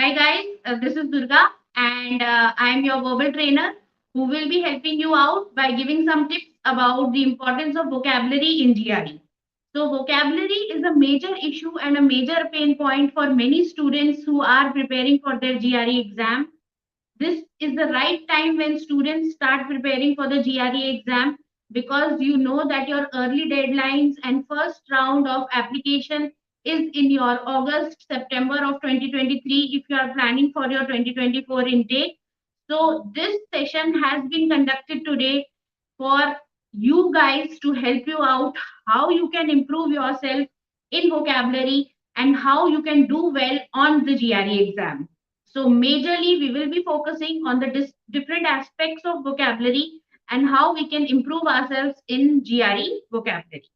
Hi guys, this is Durga and I am your verbal trainer who will be helping you out by giving some tips about the importance of vocabulary in GRE. So vocabulary is a major issue and a major pain point for many students who are preparing for their GRE exam. This is the right time when students start preparing for the GRE exam because you know that your early deadlines and first round of application is in your August, September of 2023 if you are planning for your 2024 intake. So this session has been conducted today for you guys to help you out how you can improve yourself in vocabulary and how you can do well on the GRE exam. So majorly we will be focusing on the different aspects of vocabulary and how we can improve ourselves in GRE vocabulary.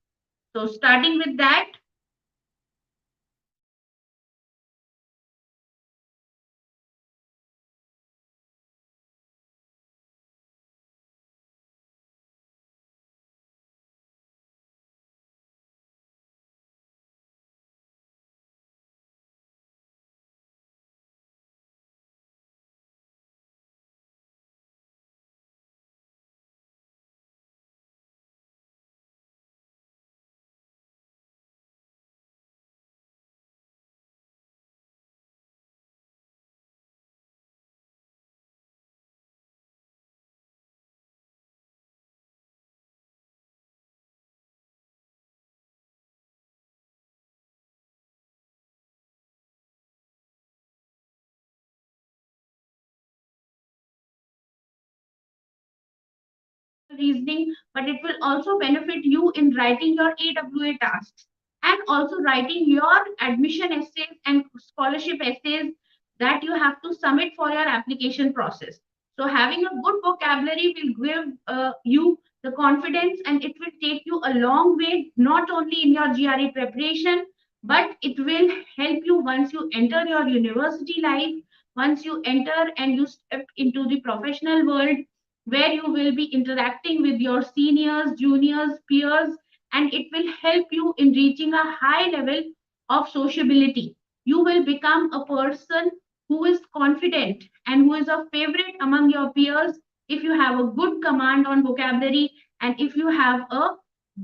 So starting with that, reasoning, but it will also benefit you in writing your AWA tasks and also writing your admission essays and scholarship essays that you have to submit for your application process. So having a good vocabulary will give you the confidence and it will take you a long way, not only in your GRE preparation, but it will help you once you enter your university life, once you enter and you step into the professional world where you will be interacting with your seniors, juniors, peers, and it will help you in reaching a high level of sociability. You will become a person who is confident and who is a favorite among your peers if you have a good command on vocabulary and if you have a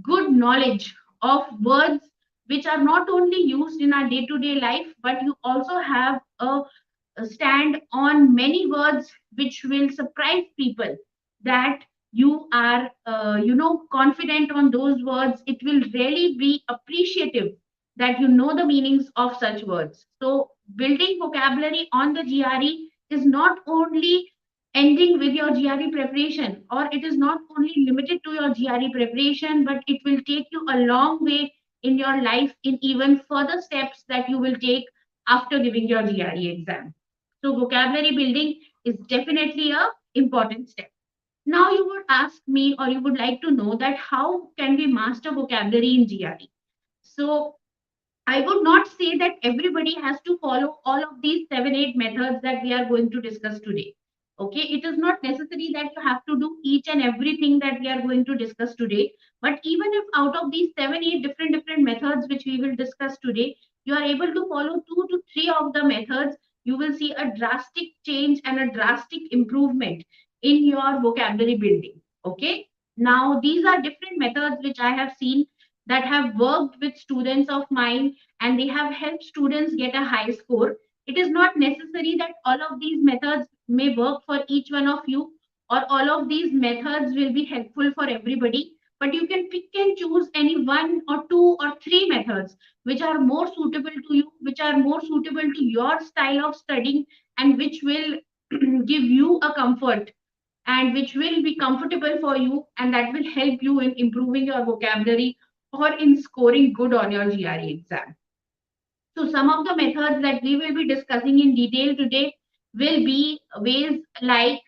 good knowledge of words which are not only used in our day to day life, but you also have a stand on many words which will surprise people that you are confident on those words. It will really be appreciative that you know the meanings of such words. So building vocabulary on the GRE is not only ending with your GRE preparation, or it is not only limited to your GRE preparation, but it will take you a long way in your life in even further steps that you will take after giving your GRE exam. So vocabulary building is definitely a important step. Now you would ask me or you would like to know that how can we master vocabulary in GRE? So I would not say that everybody has to follow all of these 7, 8 methods that we are going to discuss today. Okay, it is not necessary that you have to do each and everything that we are going to discuss today. But even if out of these 7, 8 different methods which we will discuss today, you are able to follow 2 to 3 of the methods, you will see a drastic change and a drastic improvement in your vocabulary building. Okay, now these are different methods which I have seen that have worked with students of mine and they have helped students get a high score. It is not necessary that all of these methods may work for each one of you or all of these methods will be helpful for everybody, but you can pick and choose any 1 or 2 or 3 methods which are more suitable to you, which are more suitable to your style of studying, and which will give you a comfort and which will be comfortable for you and that will help you in improving your vocabulary or in scoring good on your GRE exam. So some of the methods that we will be discussing in detail today will be ways like,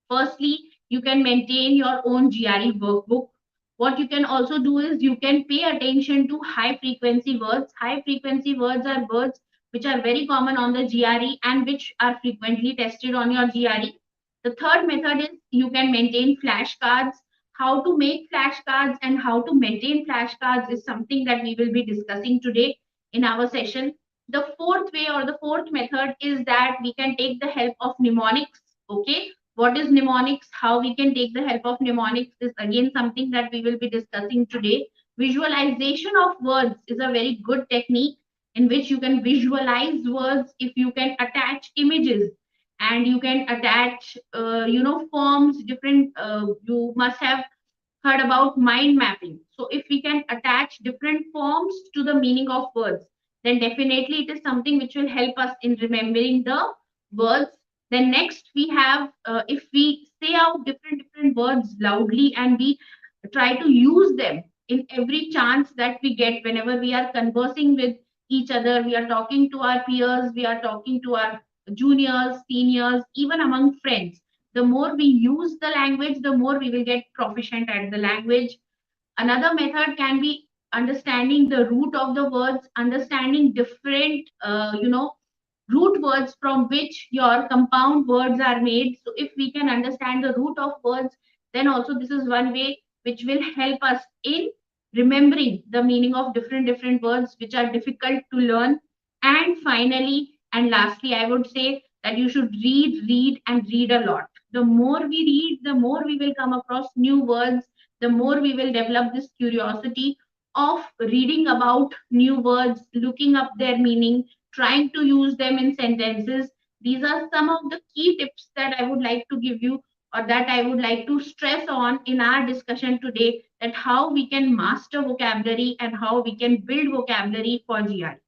firstly, you can maintain your own GRE workbook. What you can also do is you can pay attention to high frequency words. High frequency words are words which are very common on the GRE and which are frequently tested on your GRE. The third method is you can maintain flashcards. How to make flashcards and how to maintain flashcards is something that we will be discussing today in our session. The fourth way or the fourth method is that we can take the help of mnemonics. Okay, what is mnemonics? How we can take the help of mnemonics is again something that we will be discussing today. Visualization of words is a very good technique in which you can visualize words. If you can attach images and you can attach forms, different, you must have heard about mind mapping. So if we can attach different forms to the meaning of words, then definitely it is something which will help us in remembering the words. Then next we have, if we say out different words loudly and we try to use them in every chance that we get whenever we are conversing with each other, we are talking to our peers, we are talking to our juniors, seniors, even among friends. The more we use the language, the more we will get proficient at the language. Another method can be understanding the root of the words, understanding different, root words from which your compound words are made. So if we can understand the root of words, then also this is one way which will help us in remembering the meaning of different words which are difficult to learn. And finally and lastly, I would say that you should and read a lot. The more we read, the more we will come across new words, the more we will develop this curiosity of reading about new words, looking up their meaning, trying to use them in sentences. These are some of the key tips that I would like to give you, or that I would like to stress on in our discussion today, that how we can master vocabulary and how we can build vocabulary for GRE.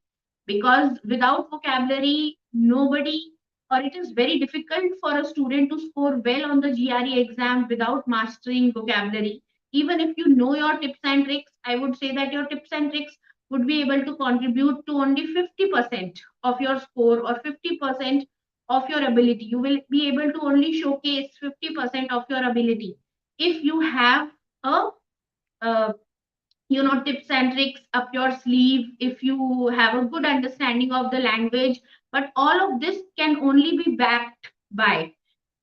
Because without vocabulary, nobody, or it is very difficult for a student to score well on the GRE exam without mastering vocabulary. Even if you know your tips and tricks, I would say that your tips and tricks would be able to contribute to only 50% of your score or 50% of your ability. You will be able to only showcase 50% of your ability if you have a, uh, tips and tricks up your sleeve, if you have a good understanding of the language. But all of this can only be backed by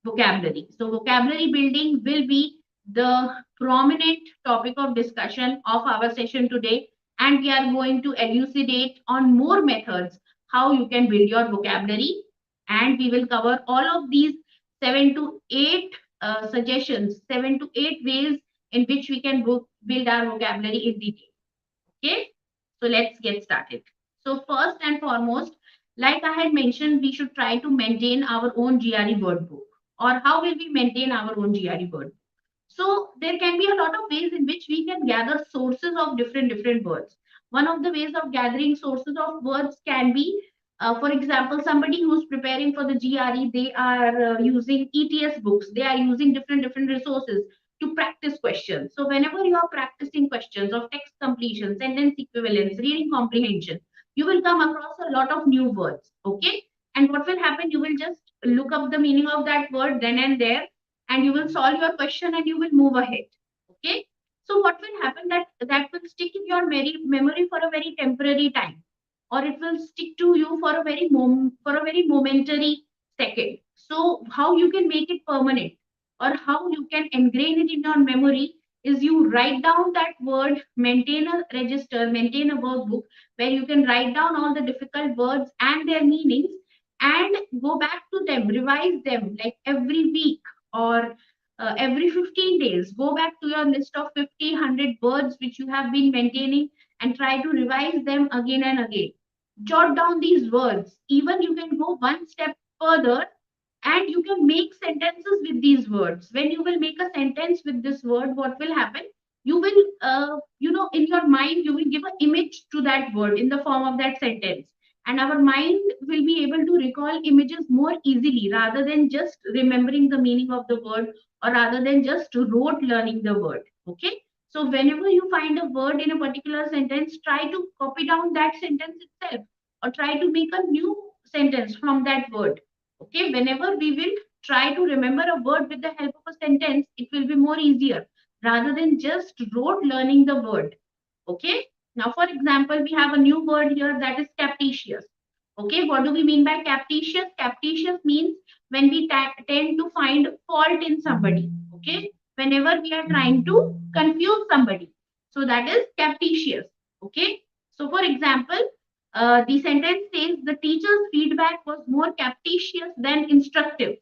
vocabulary. So vocabulary building will be the prominent topic of discussion of our session today, and we are going to elucidate on more methods how you can build your vocabulary. And we will cover all of these 7 to 8 suggestions, 7 to 8 ways in which we can build our vocabulary in detail. Okay, so let's get started. So first and foremost, like I had mentioned, we should try to maintain our own GRE word book. Or how will we maintain our own GRE word book? So there can be a lot of ways in which we can gather sources of different words. One of the ways of gathering sources of words can be, for example, somebody who's preparing for the GRE, they are using ETS books, they are using different resources to practice questions. So whenever you are practicing questions of text completion, sentence equivalence, reading comprehension, you will come across a lot of new words. Okay, and what will happen? You will just look up the meaning of that word then and there, and you will solve your question and you will move ahead. Okay, so what will happen, that will stick in your memory for a very temporary time, or it will stick to you for a for a very momentary second. So how you can make it permanent, or how you can engrain it in your memory, is you write down that word, maintain a register, maintain a workbook where you can write down all the difficult words and their meanings, and go back to them, revise them like every week, or every 15 days. Go back to your list of 50, 100 words which you have been maintaining, and try to revise them again and again. Jot down these words. Even you can go one step further, and you can make sentences with these words. When you will make a sentence with this word, what will happen? You will, in your mind, you will give an image to that word in the form of that sentence. And our mind will be able to recall images more easily rather than just remembering the meaning of the word, or rather than just rote learning the word. Okay. So whenever you find a word in a particular sentence, try to copy down that sentence itself, or try to make a new sentence from that word. Okay, whenever we will try to remember a word with the help of a sentence, it will be more easier rather than just rote learning the word. Okay, now for example, we have a new word here, that is captious. Okay, what do we mean by captious? Captious means when we tend to find fault in somebody. Okay, whenever we are trying to confuse somebody, so that is captious. Okay, so for example, The sentence says the teacher's feedback was more captious than instructive.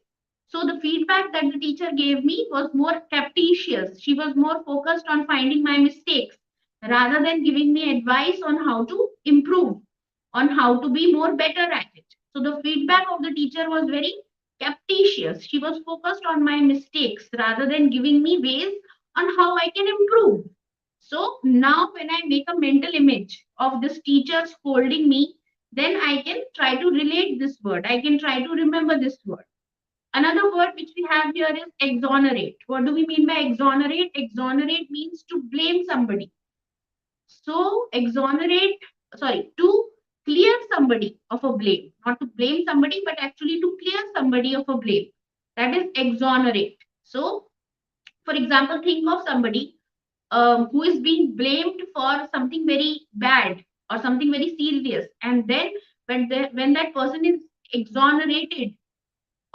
So the feedback that the teacher gave me was more captious. She was more focused on finding my mistakes rather than giving me advice on how to improve, on how to be more better at it. So the feedback of the teacher was very captious. She was focused on my mistakes rather than giving me ways on how I can improve. So now when I make a mental image of this teacher scolding me, then I can try to relate this word. I can try to remember this word. Another word which we have here is exonerate. What do we mean by exonerate? Exonerate means to blame somebody. So exonerate, sorry, to clear somebody of a blame, not to blame somebody, but actually to clear somebody of a blame. That is exonerate. So, for example, think of somebody who is being blamed for something very bad or something very serious, and then when that person is exonerated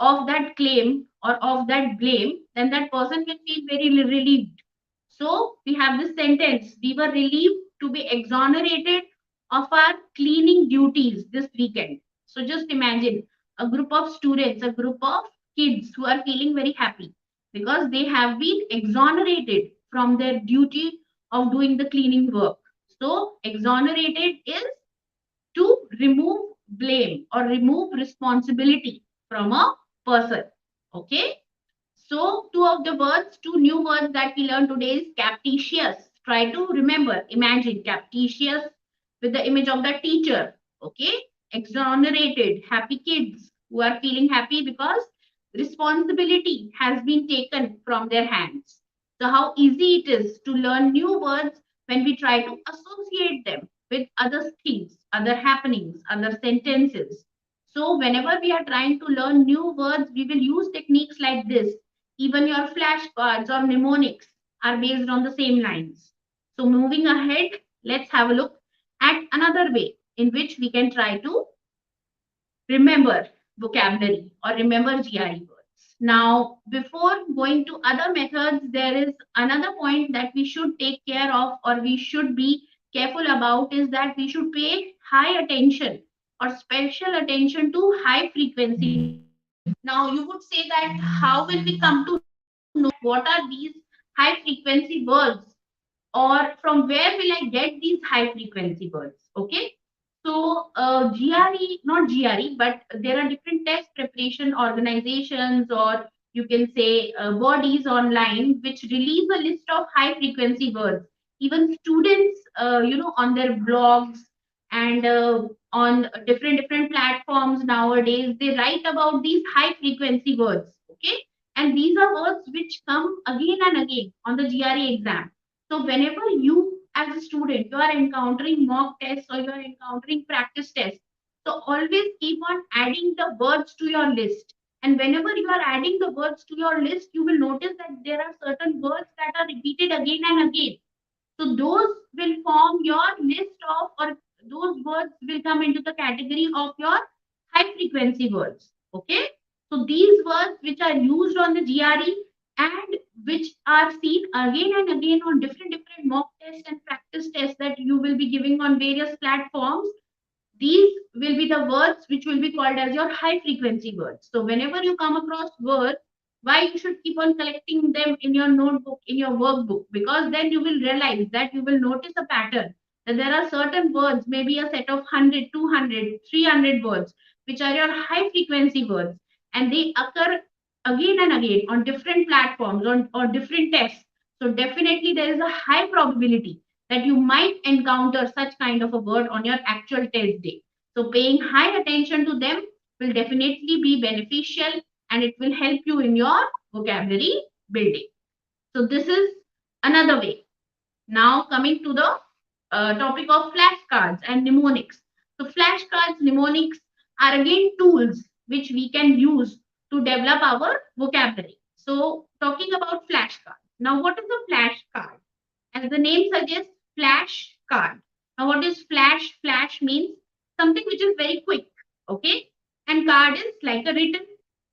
of that claim or of that blame, then that person will feel very relieved. So we have this sentence: we were relieved to be exonerated of our cleaning duties this weekend. So just imagine a group of students, a group of kids who are feeling very happy because they have been exonerated from their duty of doing the cleaning work. So exonerated is to remove blame or remove responsibility from a person. Okay. So, two new words that we learned today is captitious. Try to remember, imagine captitious with the image of the teacher. Okay. Exonerated, happy kids who are feeling happy because responsibility has been taken from their hands. So, how easy it is to learn new words when we try to associate them with other things, other happenings, other sentences. So, whenever we are trying to learn new words, we will use techniques like this. Even your flashcards or mnemonics are based on the same lines. So, moving ahead, let's have a look at another way in which we can try to remember vocabulary or remember GRE words. Now, before going to other methods, there is another point that we should take care of or we should be careful about is that we should pay high attention or special attention to high frequency words. Now, you would say that how will we come to know what are these high frequency words or from where will I get these high frequency words? Okay. So GRE, not GRE, but there are different test preparation organizations or you can say bodies online which release a list of high frequency words. Even students, on their blogs and on different platforms nowadays, they write about these high frequency words. Okay, and these are words which come again and again on the GRE exam. So whenever you as a student, you are encountering mock tests or you are encountering practice tests, so always keep on adding the words to your list. And whenever you are adding the words to your list, you will notice that there are certain words that are repeated again and again. So those will form your list of, or those words will come into the category of your high frequency words. Okay. So these words which are used on the GRE and which are seen again and again on different mock tests and practice tests that you will be giving on various platforms, these will be the words which will be called as your high frequency words. So whenever you come across words, why you should keep on collecting them in your notebook, in your workbook, because then you will realize that you will notice a pattern that there are certain words, maybe a set of 100, 200, 300 words, which are your high frequency words, and they occur again and again on different platforms, on different tests. So definitely there is a high probability that you might encounter such kind of a word on your actual test day. So paying high attention to them will definitely be beneficial and it will help you in your vocabulary building. So this is another way. Now coming to the topic of flashcards and mnemonics. So flashcards, mnemonics are again tools which we can use to develop our vocabulary. So talking about flashcards. Now what is a flashcard? As the name suggests, flash card. Now, what is flash? Flash means something which is very quick. Okay. And card is like a written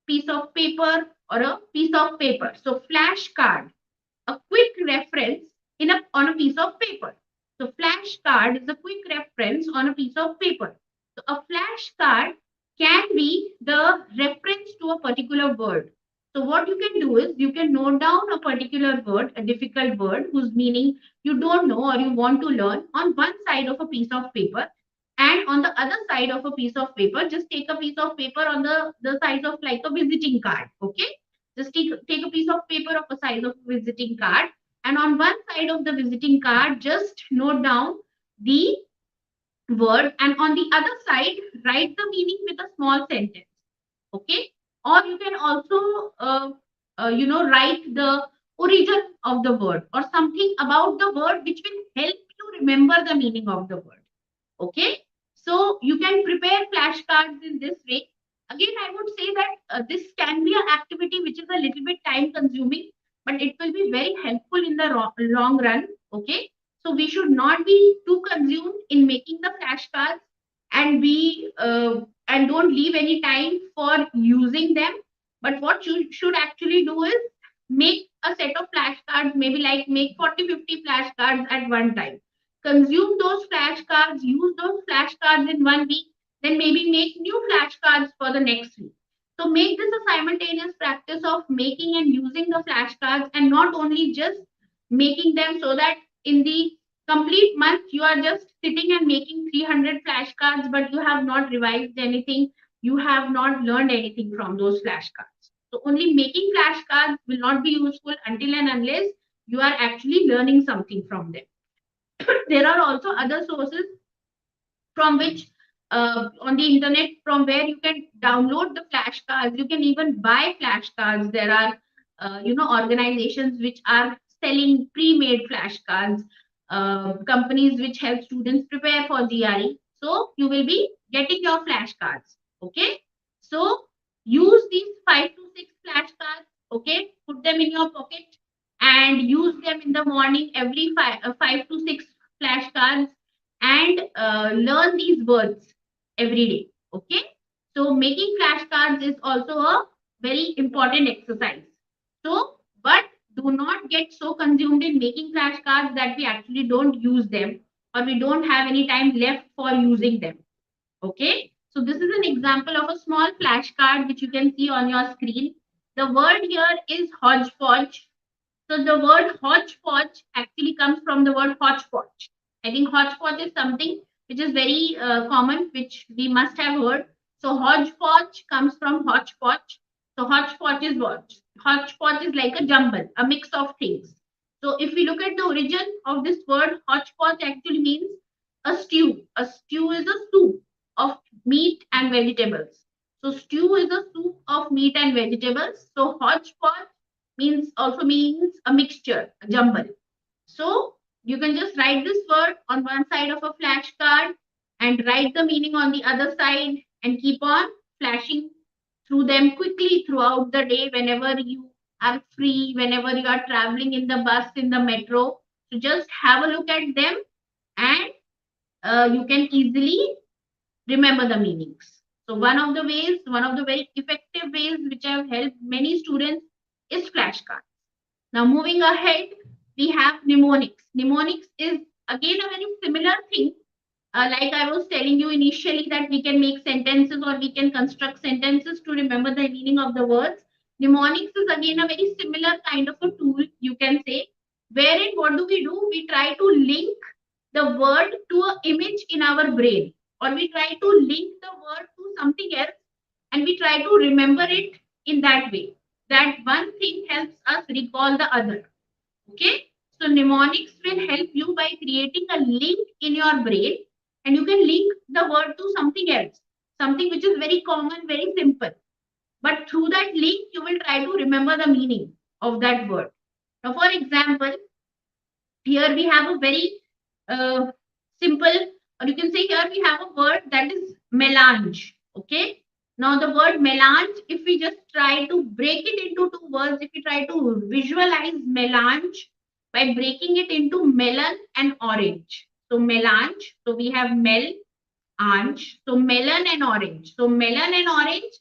piece of paper or a piece of paper. So, flash card, a quick reference on a piece of paper. So flashcard is a quick reference on a piece of paper. So a flashcard can be the reference to a particular word. So what you can do is you can note down a particular word, a difficult word whose meaning you don't know or you want to learn on one side of a piece of paper, and on the other side of a piece of paper, just take a piece of paper on the size of like a visiting card. Okay. Just take a piece of paper of the size of a visiting card, and on one side of the visiting card, just note down the word, and on the other side, write the meaning with a small sentence. Okay. Or you can also, write the origin of the word or something about the word which will help you remember the meaning of the word. Okay. So you can prepare flashcards in this way. Again, I would say that this can be an activity which is a little bit time consuming, but it will be very helpful in the long run. Okay. So we should not be too consumed in making the flashcards, and we and don't leave any time for using them. But what you should actually do is make a set of flashcards, maybe like make 40-50 flashcards at one time, consume those flashcards, use those flashcards in 1 week, then maybe make new flashcards for the next week. So make this a simultaneous practice of making and using the flashcards, and not only just making them so that in the complete month you are just sitting and making 300 flashcards, but you have not revised anything, you have not learned anything from those flashcards. So only making flashcards will not be useful until and unless you are actually learning something from them. There are also other sources from which on the internet from where you can download the flashcards. You can even buy flashcards. There are organizations which are selling pre-made flashcards, companies which help students prepare for GRE. So you will be getting your flashcards. Okay. So use these 5 to 6 flashcards. Okay. Put them in your pocket and use them in the morning, every 5 to 6 flashcards, and learn these words every day. Okay. So making flashcards is also a very important exercise. So, but do not get so consumed in making flashcards that we actually don't use them, or we don't have any time left for using them. Okay. So this is an example of a small flashcard which you can see on your screen. The word here is hodgepodge. So the word hodgepodge actually comes from the word hodgepodge. I think hodgepodge is something which is very common, which we must have heard. So hodgepodge comes from hodgepodge. So hodgepodge is what? Hodgepodge is like a jumble, a mix of things. So if we look at the origin of this word, hodgepodge actually means a stew. A stew is a soup of meat and vegetables. So stew is a soup of meat and vegetables. So hodgepodge means a mixture, a jumble. So you can just write this word on one side of a flashcard and write the meaning on the other side, and keep on flashing through them quickly throughout the day whenever you are free, whenever you are traveling in the bus, in the metro. So just have a look at them, and you can easily remember the meanings. So one of the very effective ways which have helped many students is flashcards. Now moving ahead, we have mnemonics. Mnemonics is again a very similar thing. Like I was telling you initially, that we can make sentences or we can construct sentences to remember the meaning of the words. Mnemonics is again a very similar kind of a tool, you can say, wherein what do? We try to link the word to an image in our brain, or we try to link the word to something else, and we try to remember it in that way. That one thing helps us recall the other. Okay. So mnemonics will help you by creating a link in your brain, and you can link the word to something else, something which is very common, very simple. But through that link, you will try to remember the meaning of that word. Now, for example, here we have a very uh, simple, or you can say here we have a word that is melange. Okay. Now the word melange, if we just try to break it into two words, if we try to visualize melange by breaking it into melon and orange. So melange, so we have ange, so melon and orange. So melon and orange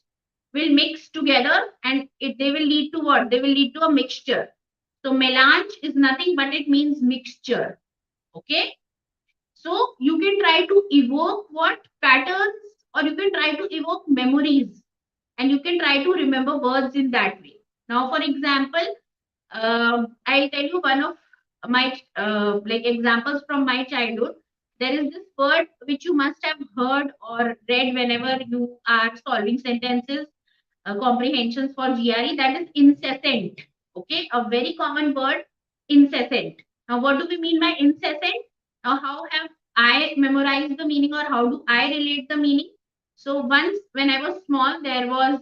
will mix together, and they will lead to what? They will lead to a mixture. So melange is nothing but it means mixture. Okay. So you can try to evoke what patterns, or you can try to evoke memories, and you can try to remember words in that way. Now, for example, I'll tell you one of my like examples from my childhood. There is this word which you must have heard or read whenever you are solving sentences, comprehensions for GRE. That is incessant. Okay, a very common word, incessant. Now, what do we mean by incessant? Now, how have I memorized the meaning, or how do I relate the meaning? So once when I was small, there was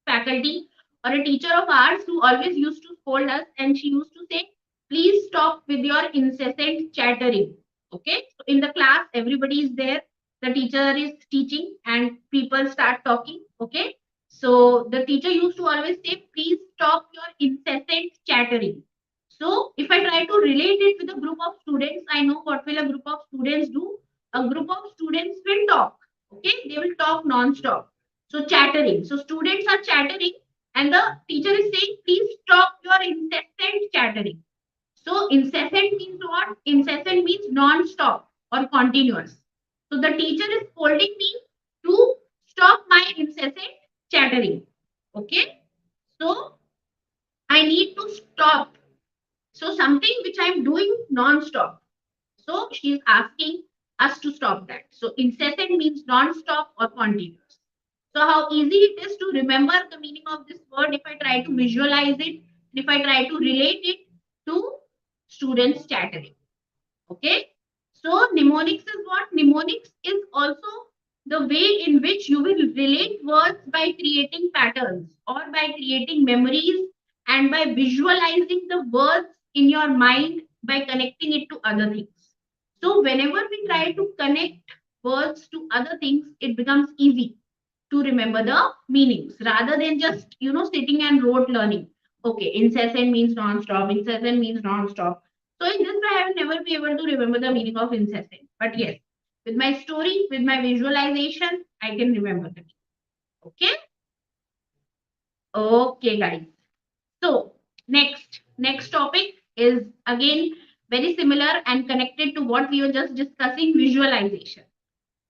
faculty or a teacher of ours who always used to scold us, and she used to say, please stop with your incessant chattering. Okay, so in the class everybody is there, the teacher is teaching and people start talking. Okay, so the teacher used to always say, please stop your incessant chattering. So if I try to relate it with a group of students, I know what will a group of students do. A group of students will talk. Okay, they will talk non-stop. So chattering. So students are chattering, and the teacher is saying, please stop your incessant chattering. So incessant means what? Incessant means non-stop or continuous. So the teacher is scolding me to stop my incessant chattering. Okay. So I need to stop. So something which I'm doing non-stop. So she is asking us to stop that. So incessant means non-stop or continuous. So how easy it is to remember the meaning of this word if I try to visualize it, if I try to relate it to students chattering. Okay. So mnemonics is what? Mnemonics is also the way in which you will relate words by creating patterns or by creating memories and by visualizing the words in your mind by connecting it to other things. So whenever we try to connect words to other things, it becomes easy to remember the meanings rather than just sitting and rote learning. Okay, incessant means non-stop, incessant means non-stop. So in this way I will never be able to remember the meaning of incessant, but yes, with my story, with my visualization, I can remember the meaning. Okay. Okay guys, so next topic is again very similar and connected to what we were just discussing, visualization.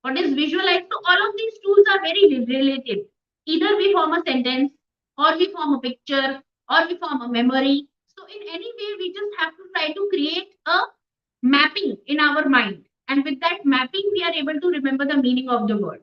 What is visualize? So all of these tools are very related. Either we form a sentence, or we form a picture, or we form a memory. So in any way, we just have to try to create a mapping in our mind. And with that mapping, we are able to remember the meaning of the word.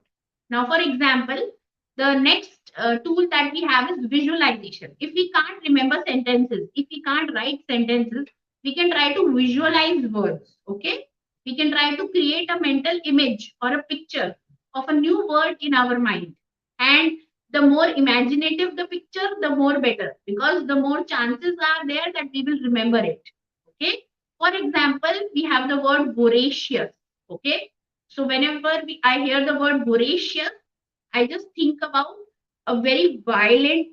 Now, for example, the next tool that we have is visualization. If we can't remember sentences, if we can't write sentences, we can try to visualize words. Okay, we can try to create a mental image or a picture of a new word in our mind. And the more imaginative the picture, the more better, because the more chances are there that we will remember it. Okay. For example, we have the word voracious. Okay. So whenever I hear the word voracious, I just think about a very violent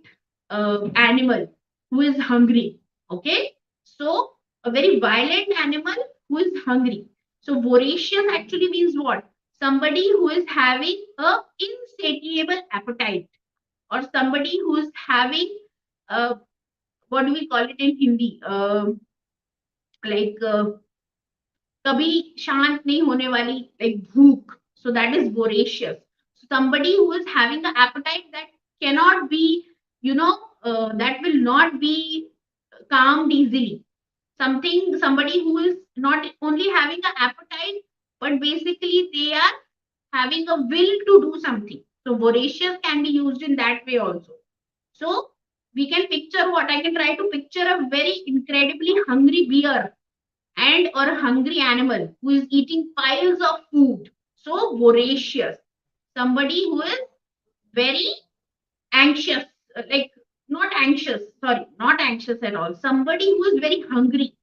animal who is hungry. Okay. So a very violent animal who is hungry. So voracious actually means what? Somebody who is having a insatiable appetite, or somebody who is having what do we call it in Hindi? Like कभी शांत नहीं होने वाली, like भूख. So that is voracious. So somebody who is having an appetite that cannot be, that will not be calmed easily. Somebody who is not only having an appetite, but basically they are having a will to do something. So voracious can be used in that way also. So we can picture, what I can try to picture, a very incredibly hungry bear and or a hungry animal who is eating piles of food. So voracious. Somebody who is very anxious, like not anxious, sorry, not anxious at all. Somebody who is very hungry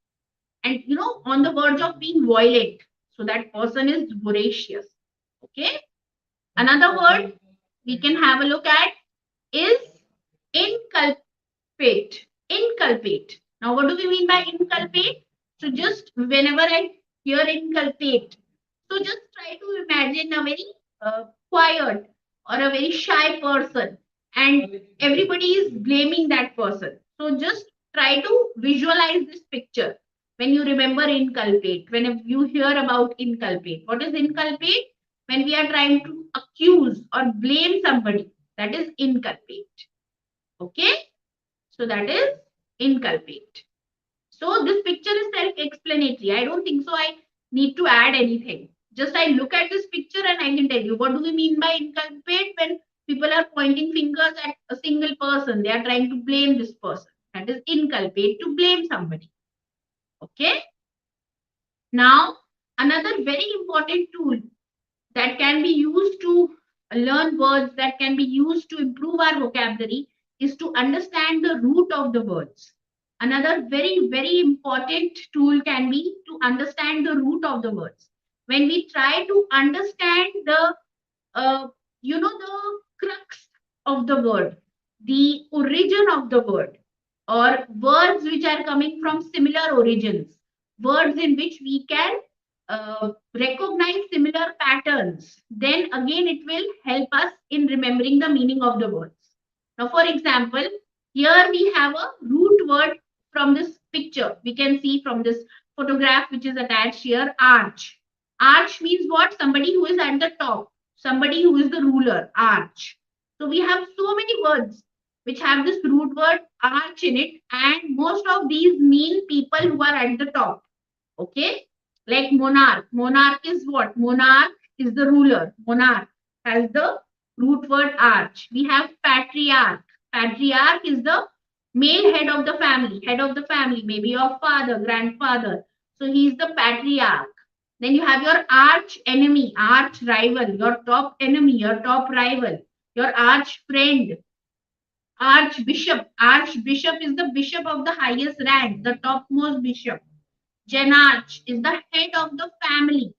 and on the verge of being violent. So that person is voracious. Okay. Another word we can have a look at is inculpate. Inculpate. Now, what do we mean by inculpate? So, just whenever I hear inculpate, so just try to imagine a very quiet or a very shy person, and everybody is blaming that person. So, just try to visualize this picture. when you remember inculpate, when you hear about inculpate. What is inculpate? When we are trying to accuse or blame somebody, that is inculpate. Okay, so that is inculpate. So this picture is self-explanatory. I don't think so I need to add anything. Just I look at this picture and I can tell you what do we mean by inculpate. When people are pointing fingers at a single person, they are trying to blame this person. That is inculpate, to blame somebody. Okay. Now, another very important tool that can be used to learn words, that can be used to improve our vocabulary, is to understand the root of the words. Another very, very important tool can be to understand the root of the words. When we try to understand the, uh, the crux of the word, the origin of the word, or words which are coming from similar origins, words in which we can recognize similar patterns, then again it will help us in remembering the meaning of the words. Now, for example, here we have a root word from this picture. We can see from this photograph which is attached here, arch. Arch means what? Somebody who is at the top, somebody who is the ruler, arch. So we have so many words which have this root word arch in it, and most of these mean people who are at the top. Okay, like monarch. Monarch is what? Monarch is the ruler. Monarch has the root word arch. We have patriarch. Patriarch is the male head of the family. Head of the family, maybe your father, grandfather. So he is the patriarch. Then you have your arch enemy, arch rival, your top enemy, your top rival, your arch friend. Archbishop. Archbishop is the bishop of the highest rank, the topmost bishop. Janarch is the head of the family.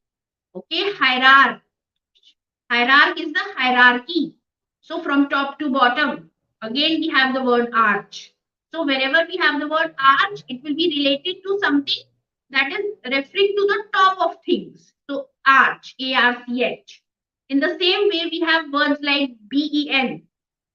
Okay, hierarch. Hierarch is the hierarchy. So from top to bottom, again we have the word arch. So wherever we have the word arch, it will be related to something that is referring to the top of things. So arch, A-R-C-H. In the same way, we have words like B-E-N,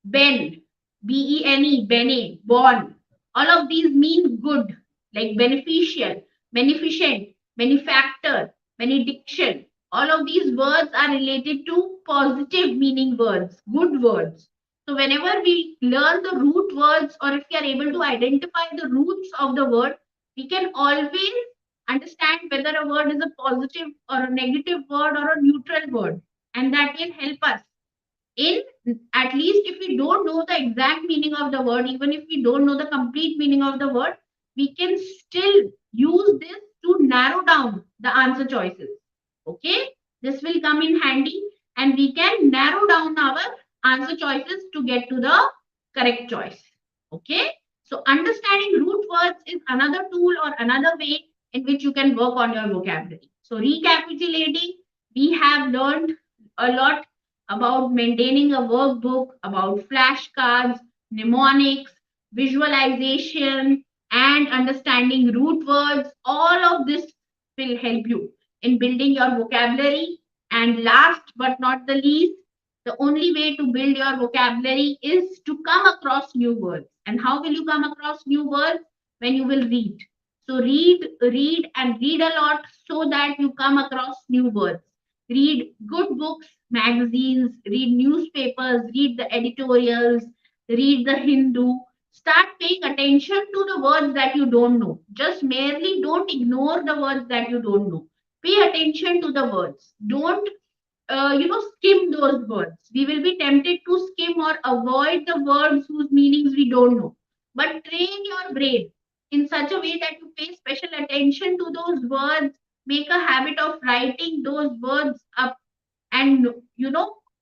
ben, B-E-N-E, bene, born. All of these mean good, like beneficial, beneficent, benefactor, benediction. All of these words are related to positive meaning words, good words. So whenever we learn the root words, or if we are able to identify the roots of the word, we can always understand whether a word is a positive or a negative word or a neutral word. And that will help us in, at least if we don't know the exact meaning of the word, even if we don't know the complete meaning of the word, we can still use this to narrow down the answer choices. Okay, this will come in handy, and we can narrow down our answer choices to get to the correct choice. Okay, so understanding root words is another tool or another way in which you can work on your vocabulary. So recapitulating, we have learned a lot about maintaining a workbook, about flashcards, mnemonics, visualization, and understanding root words. All of this will help you in building your vocabulary. And last but not the least, the only way to build your vocabulary is to come across new words. And how will you come across new words? When you will read. So read, and read a lot so that you come across new words. Read good books, magazines, read newspapers, read the editorials, read the Hindu. Start paying attention to the words that you don't know. Just merely don't ignore the words that you don't know. Pay attention to the words. Don't skim those words. We will be tempted to skim or avoid the words whose meanings we don't know. But train your brain in such a way that you pay special attention to those words. Make a habit of writing those words up, and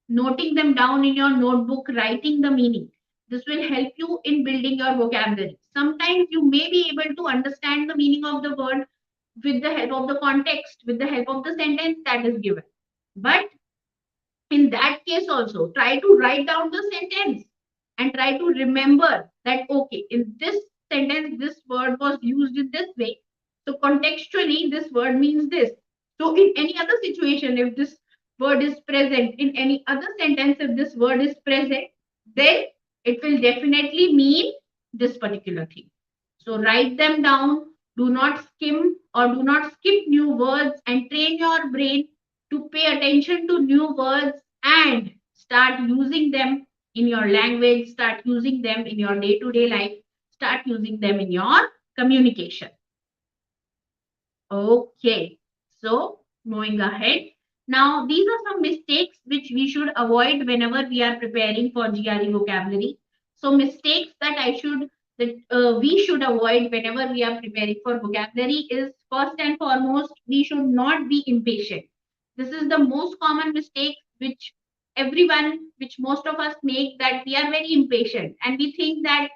noting them down in your notebook, writing the meaning. This will help you in building your vocabulary. Sometimes you may be able to understand the meaning of the word with the help of the context, with the help of the sentence that is given. But in that case also, try to write down the sentence and try to remember that, okay, in this sentence this word was used in this way, so contextually this word means this. So in any other situation, if this word is present, in any other sentence if this word is present, then it will definitely mean this particular thing. So write them down, Do not skim or do not skip new words, and train your brain to pay attention to new words and start using them in your language, start using them in your day to day life, start using them in your communication. Okay, so moving ahead. Now, these are some mistakes which we should avoid whenever we are preparing for GRE vocabulary. So, mistakes that we should avoid whenever we are preparing for vocabulary is, first and foremost, we should not be impatient. This is the most common mistake which most of us make, that we are very impatient and we think that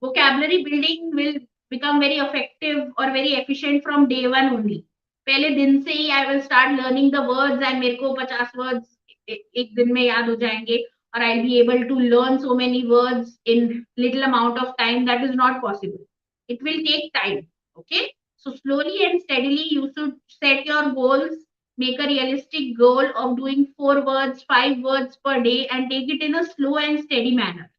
vocabulary building will become very effective or very efficient from day one only. पहले दिन से ही I will start learning the words and मेरे को 50 words एक दिन में याद हो जाएंगे, or I'll be able to learn so many words in little amount of time. That is not possible. It will take time. Okay. So slowly and steadily you should set your goals, make a realistic goal of doing 4 words, 5 words per day, and take it in a slow and steady manner.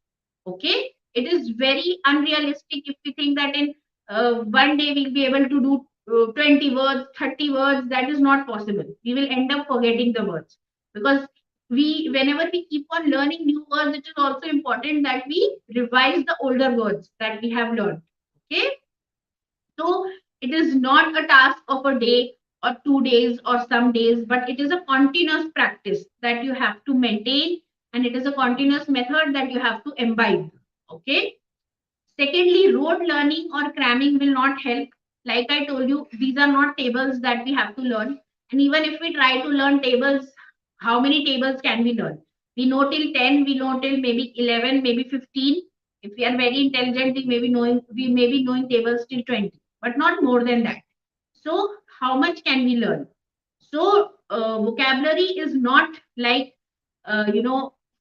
Okay, it is very unrealistic if we think that in one day we'll be able to do 20 words, 30 words. That is not possible. We will end up forgetting the words, because whenever we keep on learning new words, it is also important that we revise the older words that we have learned. Okay, so it is not a task of a day or 2 days or some days, but it is a continuous practice that you have to maintain, and it is a continuous method that you have to imbibe. Okay. Secondly, rote learning or cramming will not help. Like I told you, these are not tables that we have to learn. And even if we try to learn tables, how many tables can we learn? We know till 10, we know till maybe 11, maybe 15. If we are very intelligent, we may be knowing tables till 20, but not more than that. So, how much can we learn? So, vocabulary is not like,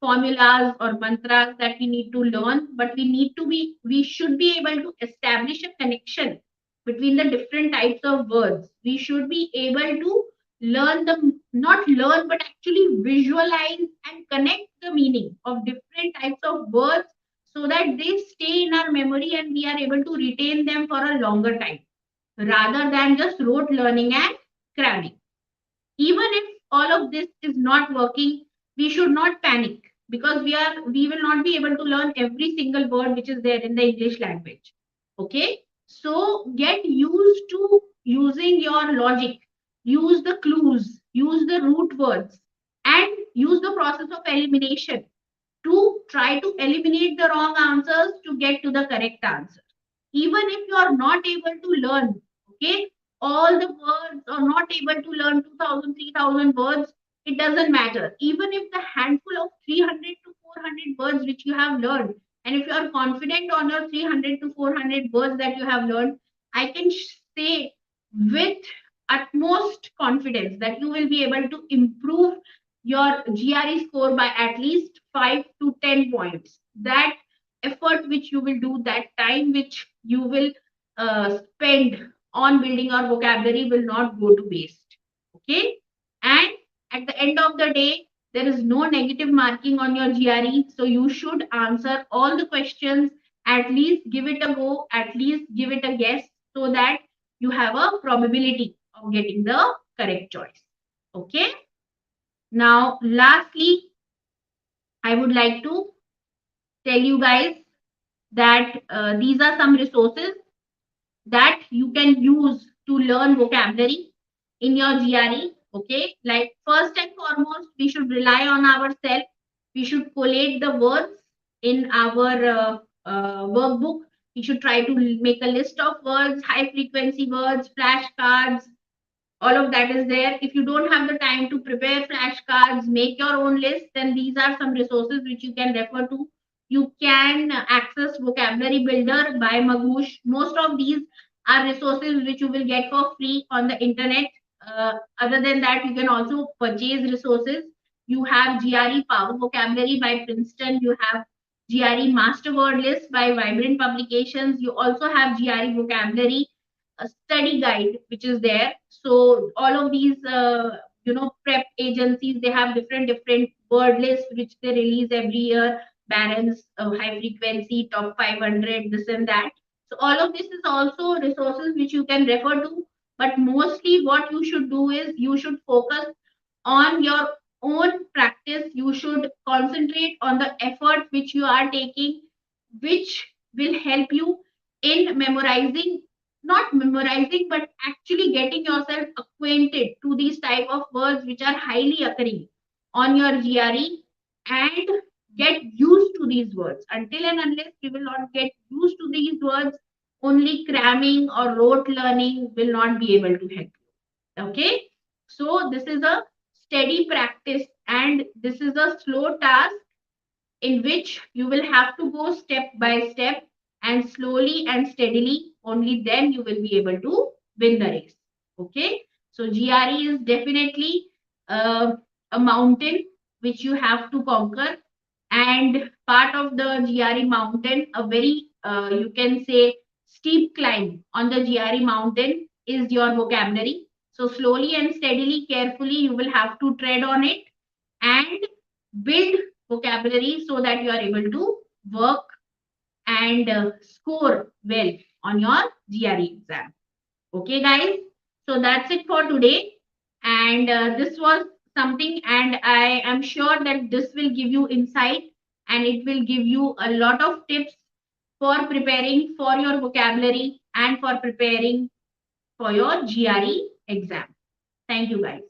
formulas or mantras that we need to learn, but we should be able to establish a connection between the different types of words. We should be able to learn them, not learn, but actually visualize and connect the meaning of different types of words so that they stay in our memory and we are able to retain them for a longer time rather than just rote learning and cramming. Even if all of this is not working, we should not panic, because we will not be able to learn every single word which is there in the English language. Okay, so get used to using your logic, use the clues, use the root words, and use the process of elimination to try to eliminate the wrong answers to get to the correct answer. Even if you are not able to learn, okay, all the words, or not able to learn 2000, 3000 words, it doesn't matter. Even if the handful of 300 to 400 words which you have learned, and if you are confident on your 300 to 400 words that you have learned, I can say with utmost confidence that you will be able to improve your GRE score by at least 5 to 10 points. That effort which you will do, that time which you will spend on building your vocabulary will not go to waste. Okay. And at the end of the day, there is no negative marking on your GRE. So you should answer all the questions, at least give it a go, at least give it a guess, so that you have a probability of getting the correct choice. Okay. Now, lastly, I would like to tell you guys that these are some resources that you can use to learn vocabulary in your GRE. Okay, like first and foremost, we should rely on ourselves. We should collate the words in our workbook. We should try to make a list of words, high frequency words, flashcards, all of that is there. If you don't have the time to prepare flashcards, make your own list, then these are some resources which you can refer to. You can access vocabulary builder by Magoosh. Most of these are resources which you will get for free on the internet. Other than that, you can also purchase resources. You have GRE Power Vocabulary by Princeton. You have GRE Master Word List by Vibrant Publications. You also have GRE Vocabulary a study guide which is there. So all of these prep agencies, they have different word lists which they release every year. Barron's high frequency top 500, this and that. So all of this is also resources which you can refer to, but mostly what you should do is you should focus on your own practice. You should concentrate on the effort which you are taking, which will help you in memorizing, not memorizing, but actually getting yourself acquainted to these type of words which are highly occurring on your GRE, and get used to these words. Until and unless you will not get used to these words, only cramming or rote learning will not be able to help you. Okay, so this is a steady practice and this is a slow task in which you will have to go step by step and slowly and steadily. Only then you will be able to win the race. Okay, so GRE is definitely a mountain which you have to conquer, and part of the GRE mountain, a very you can say steep climb on the GRE mountain is your vocabulary. So slowly and steadily, carefully, you will have to tread on it and build vocabulary so that you are able to work and score well on your GRE exam. Okay, guys. So that's it for today. And this was something, and I am sure that this will give you insight and it will give you a lot of tips for preparing for your vocabulary and for preparing for your GRE exam. Thank you, guys.